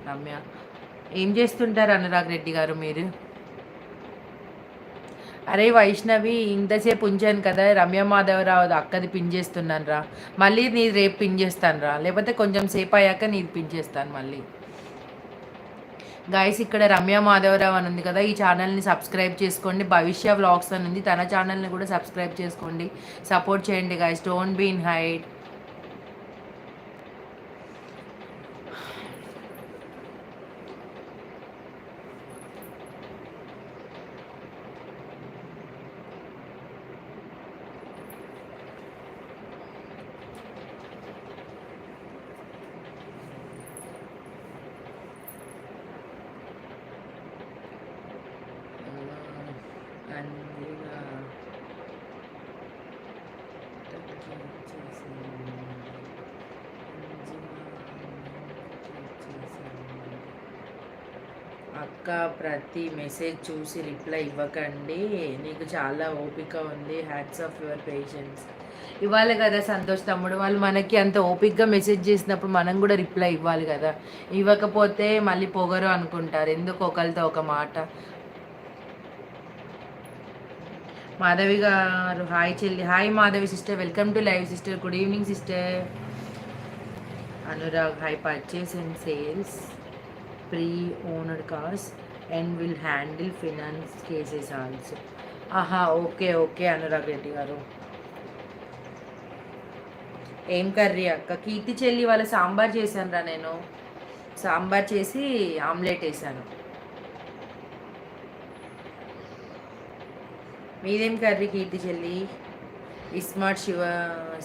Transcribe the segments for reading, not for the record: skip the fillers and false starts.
రమ్య ఏం చేస్తుంటారు అనురాగ్ రెడ్డి గారు మీరు? అరే వైష్ణవి, ఇంతసేపు ఉంచాను కదా రమ్య మాధవరావు అక్కది పిన్ చేస్తున్నాను రా. మళ్ళీ నీది రేపు పిన్ చేస్తాను రా, లేకపోతే కొంచెం సేపు అయ్యాక నీది పిన్ చేస్తాను మళ్ళీ. గాయస్, ఇక్కడ రమ్య మాధవరావు అని ఉంది కదా, ఈ ఛానల్ని సబ్స్క్రైబ్ చేసుకోండి. భవిష్య వ్లాగ్స్ అని ఉంది, తన ఛానల్ని కూడా సబ్స్క్రైబ్ చేసుకోండి. సపోర్ట్ చేయండి guys, don't be in hide. అక్క, ప్రతి మెసేజ్ చూసి రిప్లై ఇవ్వకండి, నీకు చాలా ఓపిక ఉంది. Hats off your patience. ఇవ్వాలి కదా సంతోష్ తమ్ముడు, వాళ్ళు మనకి అంత ఓపిక్గా మెసేజ్ చేసినప్పుడు మనం కూడా రిప్లై ఇవ్వాలి కదా. ఇవ్వకపోతే మళ్ళీ పొగరు అనుకుంటారు, ఎందుకు ఒకరితో ఒక మాట. మాధవి గారు హాయ్ చెల్లి. Hi Madhavi sister, welcome to live sister. Good evening sister. Anurag hi. Purchase and sales, pre-owned cars and will handle finance cases also. ఆహా, ఓకే ఓకే అనురాగ్ రెడ్డి గారు. ఏం కర్రీ అక్క? కీర్తి చెల్లి వాళ్ళ సాంబార్ చేశాను రా నేను. సాంబార్ చేసి ఆమ్లెట్ వేసాను. మీదేం కర్రీ కీర్తి చెల్లి?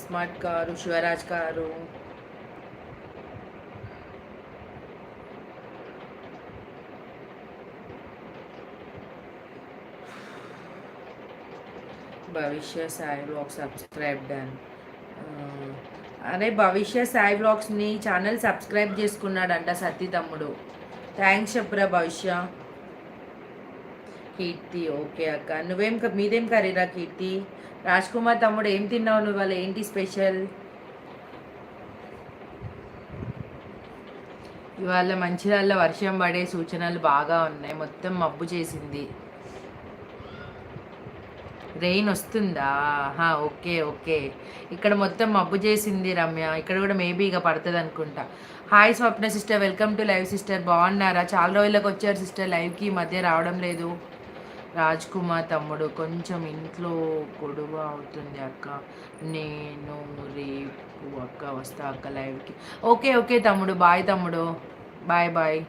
స్మార్ట్ కారు, శివరాజ్ కారు. Bhavishya Sai blog subscribe done. అరే భవిష్య సాయి బ్లాగ్స్ని ఛానల్ సబ్స్క్రైబ్ చేసుకున్నాడంట సత్తి తమ్ముడు. థ్యాంక్స్ చెప్పరా భవిష్య. కీర్తి ఓకే అక్క. మీదేం కర్రీరా కీర్తి? రాజ్ కుమార్ తమ్ముడు ఏం తిన్నావు నువ్వు? వాళ్ళ ఏంటి స్పెషల్? ఇవాళ మంచిర్యాలలో వర్షం పడే సూచనలు బాగా ఉన్నాయి, మొత్తం మబ్బు చేసింది. రెయిన్ వస్తుందా? Okay okay. ఇక్కడ మొత్తం మబ్బు చేసింది రమ్య, ఇక్కడ కూడా మేబీ ఇక పడుతుంది అనుకుంటా. Hi Swapna sister, welcome to live sister. బాగున్నారా? చాలా రోజులకు వచ్చారు సిస్టర్ లైవ్కి, మధ్య రావడం లేదు. రాజ్ కుమార్ తమ్ముడు కొంచెం ఇంట్లో గొడవ అవుతుంది అక్క, నేను రేపు అక్క వస్తా అక్క లైవ్కి. ఓకే ఓకే తమ్ముడు, బాయ్ తమ్ముడు, bye bye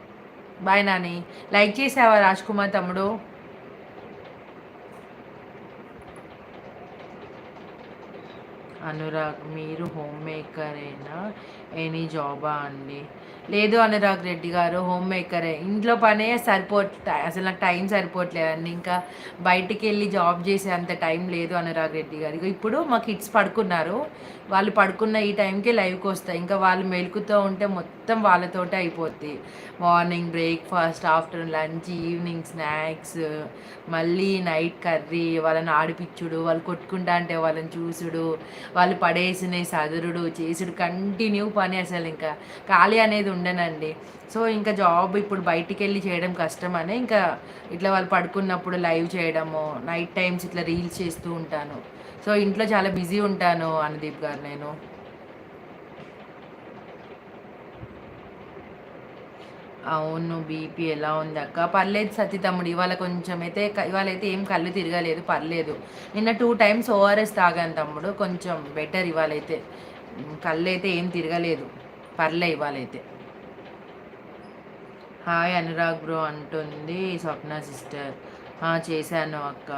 bye Nani. Like చేసావా రాజ్ కుమార్ తమ్ముడు? అనురాగ్ మీరు హోమ్ మేకరేనా, ఎనీ జాబా అండి? లేదు అనురాగ్ రెడ్డి గారు, హోమ్ మేకరే. ఇంట్లో పనే అసలు నాకు టైం సరిపోవట్లేదండి, ఇంకా బయటికి వెళ్ళి జాబ్ చేసే అంత టైం లేదు అనురాగ్ రెడ్డి గారు. ఇప్పుడు మా కిడ్స్ పడుకున్నారు, వాళ్ళు పడుకున్న ఈ టైంకి లైవ్కి వస్తాయి. ఇంకా వాళ్ళు మెలుకుతూ ఉంటే మొత్తం వాళ్ళతోటే అయిపోద్ది. Morning breakfast, afternoon lunch, evening snacks, మళ్ళీ నైట్ కర్రీ, వాళ్ళని ఆడిపిచ్చుడు, వాళ్ళు కొట్టుకుంటా అంటే వాళ్ళని చూసుడు, వాళ్ళు పడేసిన సదురుడు చేసుడు, కంటిన్యూ పని. అసలు ఇంకా ఖాళీ అనేది ఉండనండి. సో ఇంకా జాబ్ ఇప్పుడు బయటికి వెళ్ళి చేయడం కష్టమని ఇంకా ఇట్లా వాళ్ళు పడుకున్నప్పుడు లైవ్ చేయడము, నైట్ టైమ్స్ ఇట్లా రీల్స్ చేస్తూ ఉంటాను. సో ఇంట్లో చాలా బిజీ ఉంటాను అనుదీప్ గారు నేను. అవును, బీపీ ఎలా ఉంది అక్క? పర్లేదు సతీ తమ్ముడు, ఇవాళ అయితే ఏం కళ్ళు తిరగలేదు, పర్లేదు. నిన్న 2 times ఓఆర్ఎస్ తాగాను తమ్ముడు, కొంచెం బెటర్. ఇవాళైతే కళ్ళు అయితే ఏం తిరగలేదు, పర్లే ఇవాళైతే. హాయ్ అనురాగ్ బ్రో అంటుంది స్వప్న సిస్టర్. చేశాను అక్క.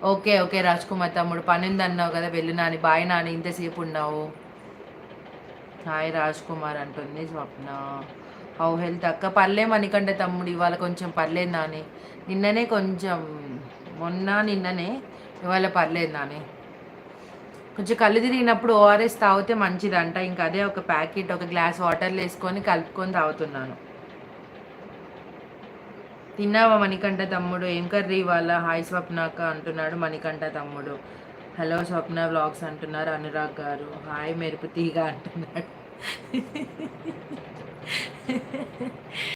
ఓకే ఓకే రాజ్ కుమార్ తమ్ముడు, పని ఉందన్నావు కదా, వెళ్ళు నాని. బాయ్ నాని, ఇంతసేపు ఉన్నావు. హాయ్ రాజ్ కుమార్ అంటుంది స్వప్న. హౌ హెల్త్ అక్క? పర్లే మణికంఠ తమ్ముడు, ఇవాళ కొంచెం పర్లేదు నాని. నిన్ననే కొంచెం, నిన్ననే, ఇవాళ పర్లేదు నాని. కొంచెం కళ్ళు తిరిగినప్పుడు ఓఆర్ఎస్ తాగితే మంచిదంట. ఇంకా అదే ఒక ప్యాకెట్ ఒక గ్లాస్ వాటర్లో వేసుకొని కలుపుకొని తాగుతున్నాను. తిన్నావా మణికంఠ తమ్ముడు? ఏం కర్రీ ఇవాళ? హాయ్ స్వప్నాక అంటున్నాడు మణికంఠ తమ్ముడు. హలో స్వప్న వ్లాగ్స్ అంటున్నారు అనురాగ్ గారు. హాయ్ మెరుపు తీగ అంటున్నాడు.